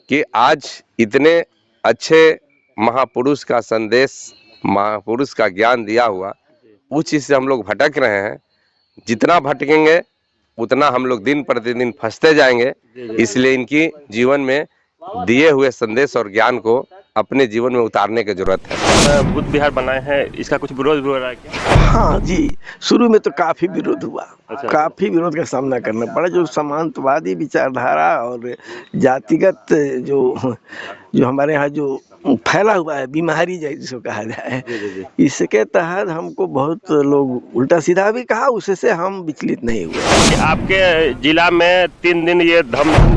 कि आज इतने अच्छे महापुरुष का संदेश, महापुरुष का ज्ञान दिया हुआ, उस चीज से हम लोग भटक रहे हैं। जितना भटकेंगे उतना हम लोग दिन प्रतिदिन फंसते जाएंगे। इसलिए इनकी जीवन में दिए हुए संदेश और ज्ञान को अपने जीवन में उतारने की जरूरत है। बुद्ध विहार बनाए हैं, इसका कुछ विरोध भी हो रहा है क्या? हाँ जी, शुरू में तो काफ़ी विरोध हुआ। अच्छा। काफ़ी विरोध का सामना करना पड़ा। जो सामंतवादी विचारधारा और जातिगत जो जो हमारे यहाँ जो फैला हुआ है, बीमारी जिसको कहा जाए, इसके तहत हमको बहुत लोग उल्टा सीधा भी कहा, उससे हम विचलित नहीं हुए। आपके जिला में 3 दिन ये धम्म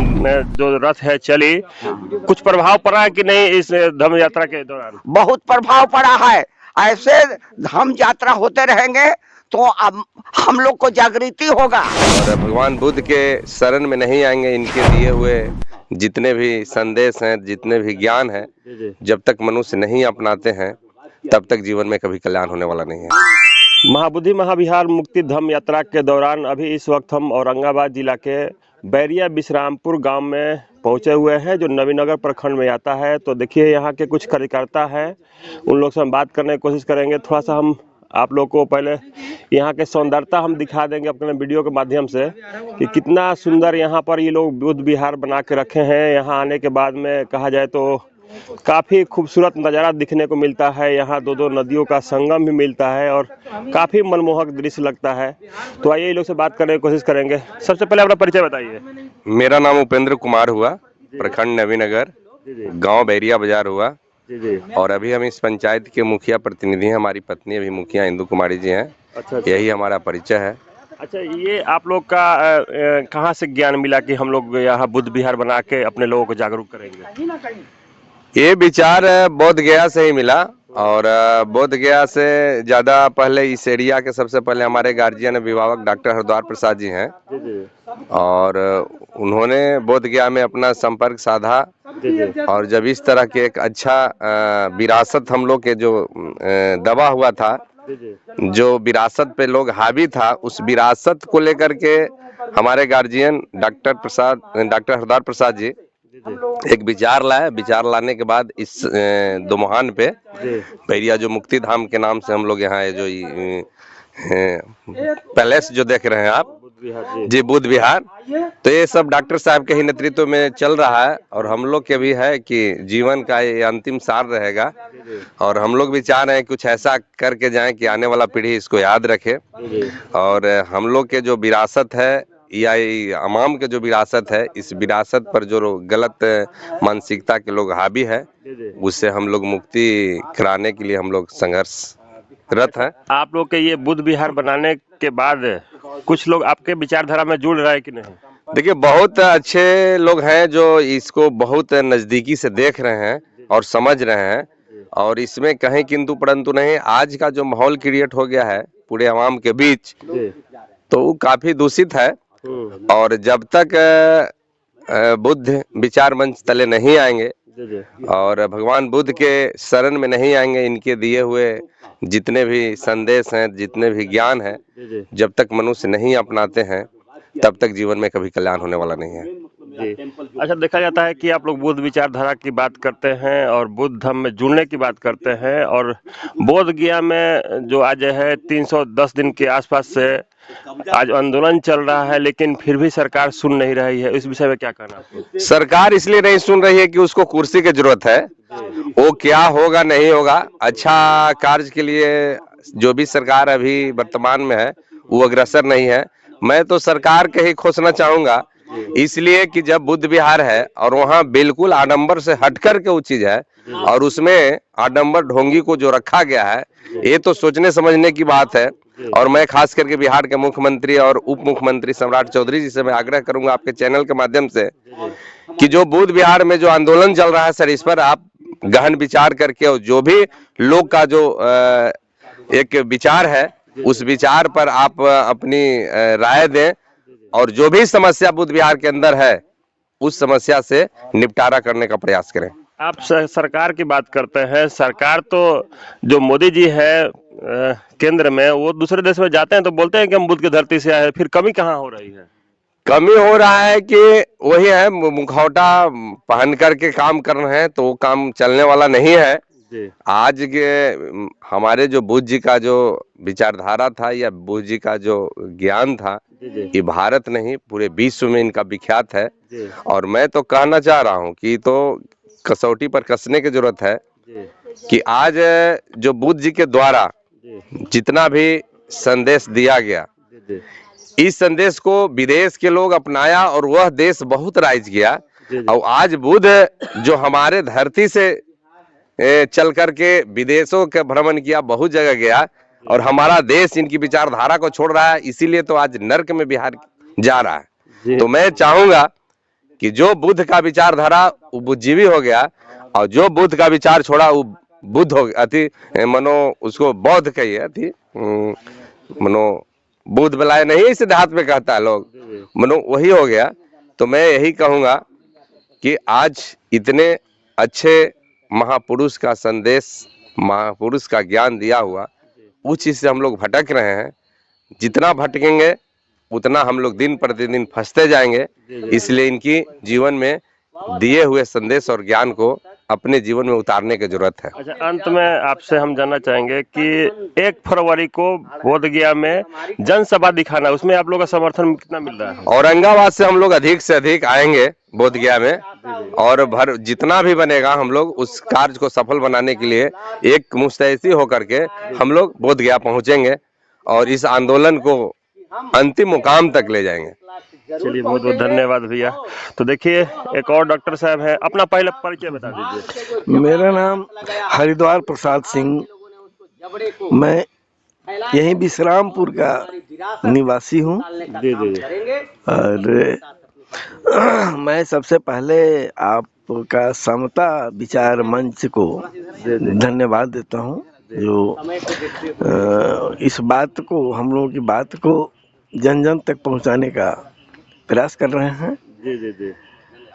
जो रथ है चली, कुछ प्रभाव पड़ा है कि नहीं इस धम्म यात्रा के दौरान? बहुत प्रभाव पड़ा है। ऐसे हम यात्रा होते रहेंगे तो अब हम लोग को जागृति होगा। और भगवान बुद्ध के शरण में नहीं आएंगे, इनके दिए हुए जितने भी संदेश हैं, जितने भी ज्ञान है, जब तक मनुष्य नहीं अपनाते हैं तब तक जीवन में कभी कल्याण होने वाला नहीं है। महाबुद्धि महाविहार मुक्ति धम्म यात्रा के दौरान अभी इस वक्त हम औरंगाबाद जिला के बैरिया विश्रामपुर गांव में पहुंचे हुए हैं, जो नवीनगर प्रखंड में आता है। तो देखिए यहाँ के कुछ कार्यकर्ता हैं, उन लोग से हम बात करने की कोशिश करेंगे। थोड़ा सा हम आप लोग को पहले यहाँ के सौंदर्यता हम दिखा देंगे अपने वीडियो के माध्यम से कि कितना सुंदर यहाँ पर ये लोग बुद्ध विहार बना के रखे हैं। यहाँ आने के बाद में कहा जाए तो काफ़ी खूबसूरत नज़ारा दिखने को मिलता है। यहाँ दो नदियों का संगम भी मिलता है और काफ़ी मनमोहक दृश्य लगता है। तो आइए ये लोग से बात करने की कोशिश करेंगे। सबसे पहले अपना परिचय बताइए। मेरा नाम उपेंद्र कुमार हुआ, प्रखंड नवीनगर, गांव बैरिया बाजार हुआ। और अभी हम इस पंचायत के मुखिया प्रतिनिधि हैं। हमारी पत्नी अभी मुखिया इंदु कुमारी जी हैं। अच्छा। यही हमारा परिचय है। अच्छा, ये आप लोग का कहाँ से ज्ञान मिला कि हम लोग यहाँ बुद्ध विहार बना के अपने लोगों को जागरूक करेंगे? ये विचार बोध गया से ही मिला। और बोध गया से ज़्यादा पहले इस एरिया के सबसे पहले हमारे गार्जियन अभिभावक डॉक्टर हरद्वार प्रसाद जी हैं। और उन्होंने बोध गया में अपना संपर्क साधा। और जब इस तरह के एक अच्छा विरासत हम लोग के जो दबा हुआ था, जो विरासत पे लोग हावी था, उस विरासत को लेकर के हमारे गार्जियन डॉक्टर हरद्वार प्रसाद जी एक विचार लाए। विचार लाने के बाद इस दोमुहान पे बैरिया जो मुक्ति धाम के नाम से हम लोग यहाँ जो पैलेस जो देख रहे हैं आप जी, बुद्ध विहार, तो ये सब डॉक्टर साहब के ही नेतृत्व में चल रहा है। और हम लोग के भी है कि जीवन का ये अंतिम सार रहेगा। और हम लोग भी चाह रहे हैं कुछ ऐसा करके जाएं कि आने वाला पीढ़ी इसको याद रखे। और हम लोग के जो विरासत है या अवाम के जो विरासत है, इस विरासत पर जो गलत मानसिकता के लोग हावी है, उससे हम लोग मुक्ति कराने के लिए हम लोग संघर्षरत हैं। आप लोग के ये बुद्ध विहार बनाने के बाद कुछ लोग आपके विचारधारा में जुड़ रहे हैं कि नहीं? देखिए, बहुत अच्छे लोग हैं जो इसको बहुत नज़दीकी से देख रहे हैं और समझ रहे हैं। और इसमें कहीं किंतु परंतु नहीं। आज का जो माहौल क्रिएट हो गया है पूरे अवाम के बीच, तो वो काफ़ी दूषित है। और जब तक बुद्ध विचार मंच तले नहीं आएंगे और भगवान बुद्ध के शरण में नहीं आएंगे, इनके दिए हुए जितने भी संदेश हैं, जितने भी ज्ञान है, जब तक मनुष्य नहीं अपनाते हैं तब तक जीवन में कभी कल्याण होने वाला नहीं है। जी। अच्छा, देखा जाता है कि आप लोग बुद्ध विचारधारा की बात करते हैं और बुद्ध धर्म में जुड़ने की बात करते हैं। और बोध गया में जो आज है 310 दिन के आसपास से आज आंदोलन चल रहा है, लेकिन फिर भी सरकार सुन नहीं रही है। इस विषय में क्या कहना आपको? सरकार इसलिए नहीं सुन रही है कि उसको कुर्सी की जरूरत है। वो क्या होगा नहीं होगा, अच्छा कार्य के लिए जो भी सरकार अभी वर्तमान में है वो अग्रसर नहीं है। मैं तो सरकार के ही खोजना चाहूंगा, इसलिए कि जब बुद्ध विहार है और वहाँ बिल्कुल आडंबर से हटकर के वो चीज है और उसमें आडंबर ढोंगी को जो रखा गया है, ये तो सोचने समझने की बात है। और मैं खास करके बिहार के मुख्यमंत्री और उप मुख्यमंत्री सम्राट चौधरी जी से मैं आग्रह करूंगा आपके चैनल के माध्यम से कि जो बुद्ध विहार में जो आंदोलन चल रहा है सर, इस पर आप गहन विचार करके और जो भी लोग का जो एक विचार है, उस विचार पर आप अपनी राय दें और जो भी समस्या बुद्ध विहार के अंदर है उस समस्या से निपटारा करने का प्रयास करें। आप सरकार की बात करते हैं। सरकार तो जो मोदी जी है केंद्र में, वो दूसरे देश में जाते हैं तो बोलते हैं कि हम बुद्ध की धरती से आए हैं, फिर कमी कहाँ हो रही है? कमी हो रहा है कि वही है, मुखौटा पहन करके काम कर रहे हैं, तो वो काम चलने वाला नहीं है। जी आज के हमारे जो बुद्ध जी का जो विचारधारा था या बुद्ध जी का जो ज्ञान था, जी जी ये भारत नहीं पूरे विश्व में इनका विख्यात है। जी और मैं तो कहना चाह रहा हूँ कि तो कसौटी पर कसने की जरूरत है जी कि आज जो बुद्ध जी के द्वारा जी जितना भी संदेश दिया गया, जी जी इस संदेश को विदेश के लोग अपनाया और वह देश बहुत राइज किया। जी और आज बुद्ध जो हमारे धरती से चल करके विदेशों का भ्रमण किया, बहुत जगह गया, और हमारा देश इनकी विचारधारा को छोड़ रहा है, इसीलिए तो आज नर्क में बिहार जा रहा है। जी तो मैं चाहूंगा कि जो बुद्ध का विचारधारा वो बुद्धिजीवी हो गया, और जो बुद्ध का विचार छोड़ा वो बुद्ध हो गया, अति मनो उसको बौद्ध कहिए, अति मनो बुद्ध बलाय नहीं, इस देहात में कहता है लोग, मनो वही हो गया। तो मैं यही कहूंगा कि आज इतने अच्छे महापुरुष का संदेश, महापुरुष का ज्ञान दिया हुआ, उस चीज से हम लोग भटक रहे हैं। जितना भटकेंगे उतना हम लोग दिन प्रतिदिन फंसते जाएंगे। इसलिए इनकी जीवन में दिए हुए संदेश और ज्ञान को अपने जीवन में उतारने की जरूरत है। अच्छा, अंत में आपसे हम जानना चाहेंगे कि 1 फरवरी को बोध गया में जनसभा दिखाना, उसमें आप लोग का समर्थन कितना मिल रहा है? औरंगाबाद से हम लोग अधिक से अधिक आएंगे बोध गया में, और भर जितना भी बनेगा हम लोग उस कार्य को सफल बनाने के लिए एक मुस्तैदी होकर के हम लोग बोध गया पहुंचेंगे और इस आंदोलन को अंतिम मुकाम तक ले जाएंगे। चलिए, बहुत बहुत धन्यवाद भैया। तो देखिए, एक और डॉक्टर साहब हैं, अपना पहले परिचय बता दीजिए। मेरा नाम हरिद्वार प्रसाद सिंह, मैं यहीं विश्रामपुर का निवासी हूँ। जी जी जी और मैं सबसे पहले आपका समता विचार मंच को धन्यवाद देता हूँ, जो इस बात को, हम लोगों की बात को जन जन तक पहुँचाने का प्रयास कर रहे हैं। जी जी जी।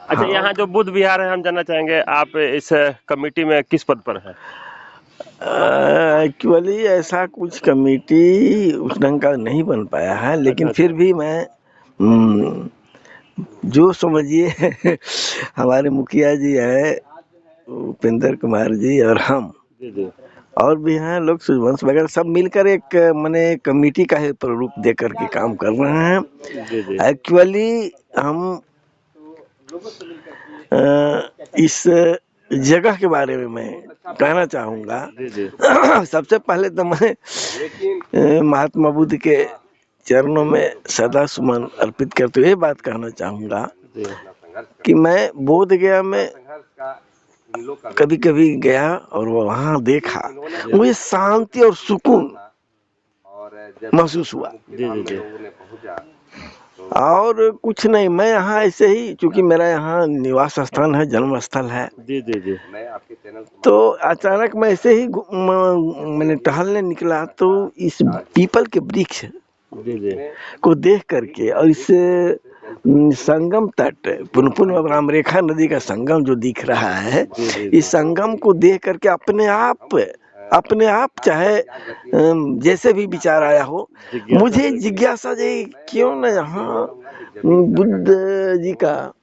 अच्छा, यहाँ जो बुद्ध विहार है, हम जानना चाहेंगे आप इस कमेटी में किस पद पर है? एक्चुअली ऐसा कुछ कमेटी उस ढंग का नहीं बन पाया है, लेकिन फिर भी मैं जो समझिए हमारे मुखिया जी है उपेंद्र कुमार जी, और हम जी जी और भी हैं लोग, सूर्यवंश वगैरह, सब मिलकर एक मने कमेटी का ही प्रारूप दे करके काम कर रहे हैं। जी जी एक्चुअली हम इस जगह के बारे में मैं कहना चाहूँगा। जी जी सबसे पहले तो मैं महात्मा बुद्ध के चरणों में सदा सुमन अर्पित करते हुए बात कहना चाहूँगा जी कि मैं बोध गया में कभी कभी गया और वहाँ देखा, मुझे शांति और सुकून महसूस हुआ। जी जी जी और कुछ नहीं, मैं यहाँ ऐसे ही, चूंकि मेरा यहाँ निवास स्थान है, जन्म स्थल है, जी जी जी तो अचानक मैं ऐसे ही मैंने टहलने निकला, तो इस पीपल के वृक्ष जी जी को देख करके और इस संगम तट, पुनपुन और रामरेखा नदी का संगम जो दिख रहा है, इस संगम को देख करके अपने आप चाहे जैसे भी विचार आया हो, मुझे जिज्ञासा जी क्यों न यहाँ बुद्ध जी का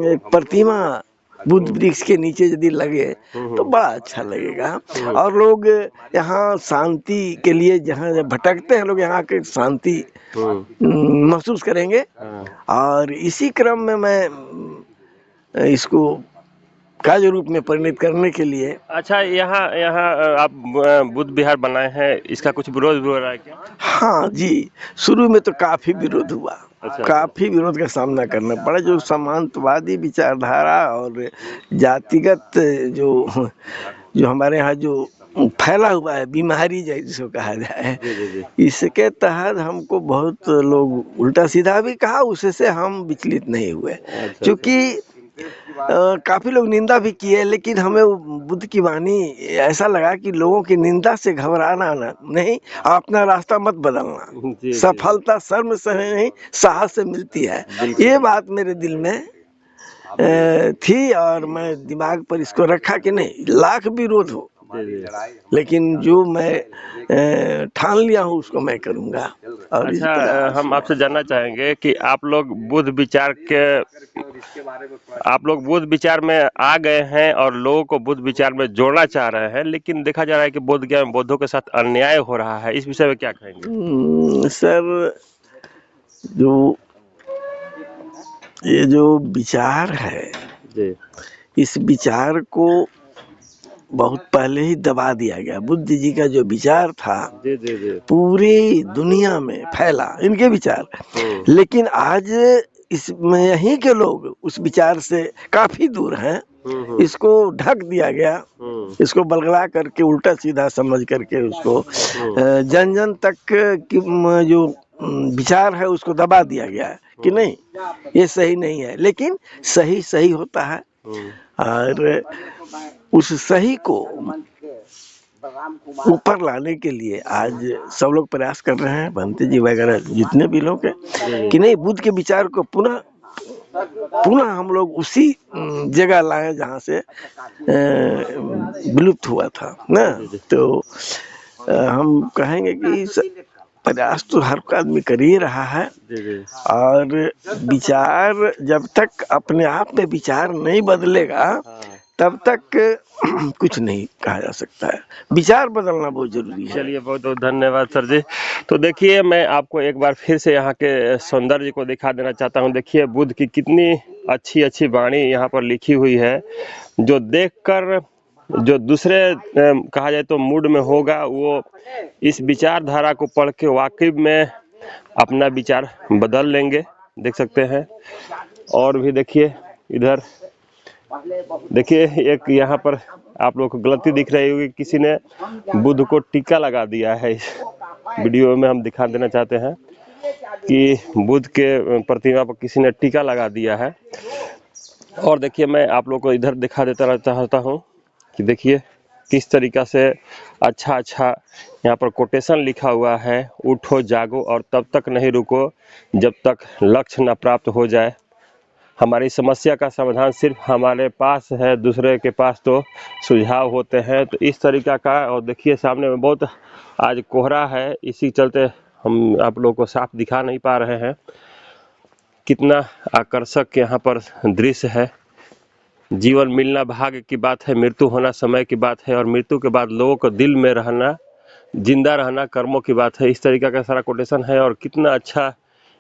एक प्रतिमा बुद्ध वृक्ष के नीचे यदि लगे तो बड़ा अच्छा लगेगा, और लोग यहाँ शांति के लिए जहाँ भटकते हैं लोग, यहाँ के शांति महसूस करेंगे। और इसी क्रम में मैं इसको कार्य रूप में परिणत करने के लिए। अच्छा, यहाँ आप बुद्ध विहार बनाए हैं, इसका कुछ विरोध हो रहा है क्या? हाँ जी, शुरू में तो काफी विरोध हुआ। अच्छा। काफी विरोध का सामना करना पड़ा, जो समांतवादी विचारधारा और जातिगत जो हमारे यहाँ जो फैला हुआ है बीमारी जिसको कहा जाए, जी जी जी इसके तहत हमको बहुत लोग उल्टा सीधा भी कहा, उससे हम विचलित नहीं हुए, क्योंकि काफी लोग निंदा भी किए, लेकिन हमें बुद्ध की वाणी ऐसा लगा कि लोगों की निंदा से घबराना नहीं, अपना रास्ता मत बदलना, सफलता शर्म से नहीं साहस से मिलती है। ये बात मेरे दिल में थी और मैं दिमाग पर इसको रखा कि नहीं, लाख विरोध हो लेकिन जो मैं ठान लिया हूँ उसको मैं करूँगा। और इस अच्छा, प्रकार हम से आपसे जानना चाहेंगे कि आप लोग बुद्ध विचार में आ गए हैं और लोगों को बुद्ध विचार में जोड़ना चाह रहे हैं, लेकिन देखा जा रहा है कि बोध गया में बौद्धों के साथ अन्याय हो रहा है। इस विषय में क्या कहेंगे? सर, जो ये जो विचार है, जी इस विचार को बहुत पहले ही दबा दिया गया। बुद्ध जी का जो विचार था जी जी जी। पूरी दुनिया में फैला, इनके विचार। लेकिन आज इसमें यहीं के लोग उस विचार से काफी दूर हैं। इसको ढक दिया गया, इसको बलगला करके उल्टा सीधा समझ करके उसको जन जन तक की जो विचार है उसको दबा दिया गया है कि नहीं, ये सही नहीं है। लेकिन सही सही होता है, और उस सही को ऊपर लाने के लिए आज सब लोग प्रयास कर रहे हैं, भंते जी वगैरह जितने भी लोग हैं, कि नहीं, बुद्ध के विचार को पुनः हम लोग उसी जगह लाए जहाँ से विलुप्त हुआ था ना। तो हम कहेंगे कि प्रयास तो हर आदमी कर ही रहा है, और विचार जब तक अपने आप में विचार नहीं बदलेगा तब तक कुछ नहीं कहा जा सकता है। विचार बदलना बहुत जरूरी है। चलिए, बहुत बहुत धन्यवाद सर जी। तो देखिए, मैं आपको एक बार फिर से यहाँ के सौंदर्य को दिखा देना चाहता हूँ। देखिए बुद्ध की कितनी अच्छी अच्छी वाणी यहाँ पर लिखी हुई है, जो देखकर जो दूसरे कहा जाए तो मूड में होगा, वो इस विचारधारा को पढ़ के वाकई में अपना विचार बदल लेंगे। देख सकते हैं। और भी देखिए, इधर देखिए, एक यहाँ पर आप लोग को गलती दिख रही होगी, किसी ने बुद्ध को टीका लगा दिया है। इस वीडियो में हम दिखा देना चाहते हैं कि बुद्ध के प्रतिमा पर किसी ने टीका लगा दिया है। और देखिए, मैं आप लोग को इधर दिखा देता चाहता हूँ कि देखिए किस तरीका से अच्छा यहाँ पर कोटेशन लिखा हुआ है, उठो जागो और तब तक नहीं रुको जब तक लक्ष्य न प्राप्त हो जाए। हमारी समस्या का समाधान सिर्फ हमारे पास है, दूसरे के पास तो सुझाव होते हैं। तो इस तरीका का। और देखिए सामने में बहुत आज कोहरा है, इसी चलते हम आप लोगों को साफ दिखा नहीं पा रहे हैं। कितना आकर्षक यहाँ पर दृश्य है। जीवन मिलना भाग्य की बात है, मृत्यु होना समय की बात है, और मृत्यु के बाद लोगों को दिल में रहना, जिंदा रहना कर्मों की बात है। इस तरीका का सारा कोटेशन है, और कितना अच्छा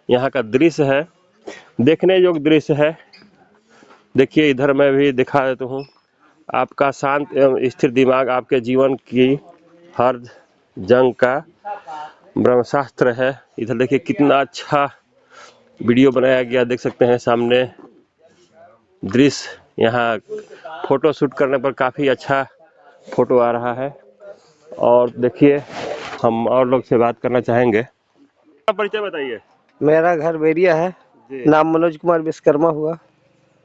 यहाँ का दृश्य है, देखने योग्य दृश्य है। देखिए, इधर मैं भी दिखा देता हूँ। आपका शांत एवं स्थिर दिमाग आपके जीवन की हर जंग का ब्रह्मशास्त्र है। इधर देखिए कितना अच्छा वीडियो बनाया गया, देख सकते हैं सामने दृश्य। यहाँ फोटो शूट करने पर काफ़ी अच्छा फोटो आ रहा है। और देखिए, हम और लोग से बात करना चाहेंगे। परिचय बताइए। मेरा घर बेरिया है, नाम मनोज कुमार विश्वकर्मा हुआ।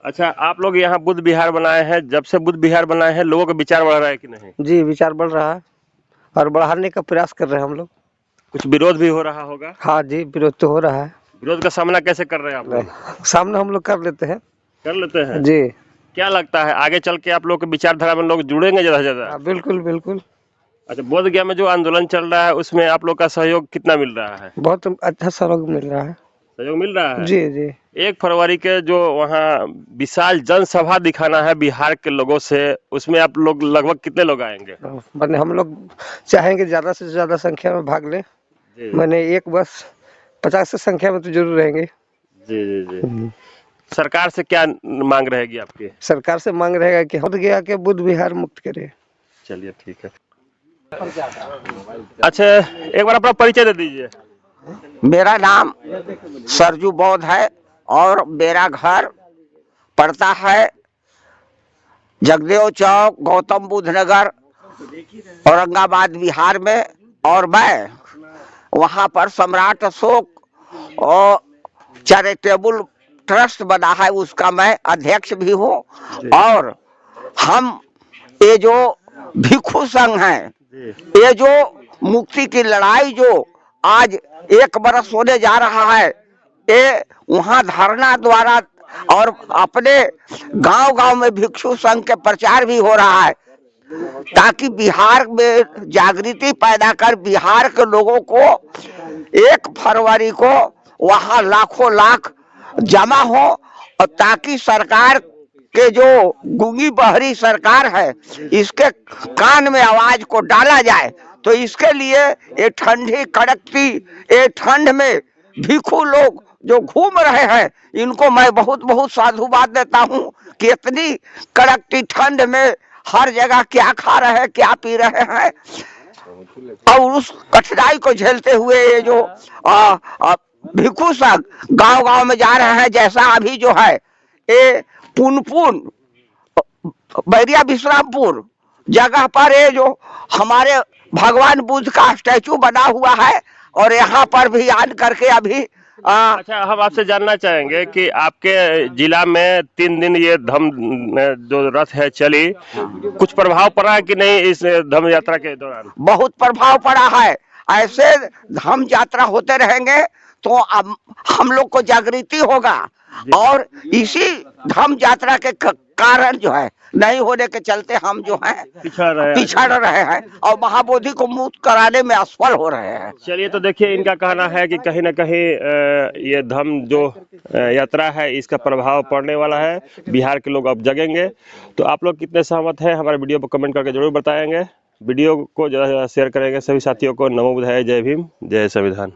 अच्छा, आप लोग यहाँ बुद्ध विहार बनाए हैं। जब से बुद्ध विहार बनाए हैं, लोगों का विचार बढ़ रहा है कि नहीं? जी, विचार बढ़ रहा है और बढ़ाने का प्रयास कर रहे हैं हम लोग। कुछ विरोध भी हो रहा होगा? हाँ जी, विरोध तो हो रहा है। विरोध का सामना कैसे कर रहे हैं आप लोग? सामना हम लोग कर लेते हैं। कर लेते हैं जी। क्या लगता है आगे चल के आप लोग के विचारधारा में लोग जुड़ेंगे ज़्यादा से ज़्यादा? बिल्कुल बिल्कुल। अच्छा, बोध गया में जो आंदोलन चल रहा है उसमें आप लोग का सहयोग कितना मिल रहा है? बहुत अच्छा सहयोग मिल रहा है। सहयोग मिल रहा है? जी जी। 1 फरवरी के जो वहाँ विशाल जनसभा दिखाना है बिहार के लोगों से, उसमें आप लोग लगभग कितने लोग आएंगे? मैंने हम लोग चाहेंगे ज्यादा से ज्यादा संख्या में भाग लें। मैंने एक बस 50 की संख्या में तो जरूर रहेंगे। जी जी जी। सरकार से क्या मांग रहेगी आपकी? सरकार से मांग रहेगा कि बोध गया के बुद्ध विहार मुक्त करे। चलिए ठीक है। अच्छा, एक बार अपना परिचय दे दीजिए। मेरा नाम सरजू बौद्ध है और मेरा घर पड़ता है जगदेव चौक, गौतम बुद्ध नगर, औरंगाबाद बिहार में। और मैं वहाँ पर सम्राट अशोक और चैरिटेबल ट्रस्ट बना है, उसका मैं अध्यक्ष भी हूँ। और हम ये जो भिक्षु संघ है, ये जो मुक्ति की लड़ाई जो आज 1 बरस होने जा रहा है, ये वहाँ धरना द्वारा और अपने गांव-गांव में भिक्षु संघ के प्रचार भी हो रहा है। ताकि बिहार में जागृति पैदा कर बिहार के लोगों को 1 फरवरी को वहां लाखों लाख जमा हो, और ताकि सरकार के जो गूंगी बहरी सरकार है इसके कान में आवाज को डाला जाए। तो इसके लिए ये ठंडी कड़कती ये ठंड में भिखू लोग जो घूम रहे हैं इनको मैं बहुत बहुत साधुवाद देता हूँ कि इतनी कड़कती ठंड में हर जगह क्या खा रहे हैं, क्या पी रहे हैं, और उस कठिनाई को झेलते हुए ये जो भिखू सब गांव-गांव में जा रहे हैं। जैसा अभी जो है ये पुनपुन बैरिया विश्रामपुर जगह पर ये जो हमारे भगवान बुद्ध का स्टैचू बना हुआ है, और यहाँ पर भी आन करके अभी अच्छा, हम आपसे जानना चाहेंगे कि आपके जिला में 3 दिन ये धम जो रथ है चली, कुछ प्रभाव पड़ा है कि नहीं इस धम यात्रा के दौरान? बहुत प्रभाव पड़ा है। ऐसे धम यात्रा होते रहेंगे तो अब हम लोग को जागृति होगा, और इसी धम यात्रा के कारण जो है नहीं होने के चलते हम जो है पिछड़ रहे हैं और महाबोधि को मुक्त कराने में असफल हो रहे हैं। चलिए, तो देखिए इनका कहना है कि कहीं ना कहीं ये धम जो यात्रा है इसका प्रभाव पड़ने वाला है, बिहार के लोग अब जगेंगे। तो आप लोग कितने सहमत हैं हमारे वीडियो पर कमेंट करके जरूर बताएंगे। वीडियो को शेयर करेंगे सभी साथियों को। नमो बुद्धाय, जय भीम, जय संविधान।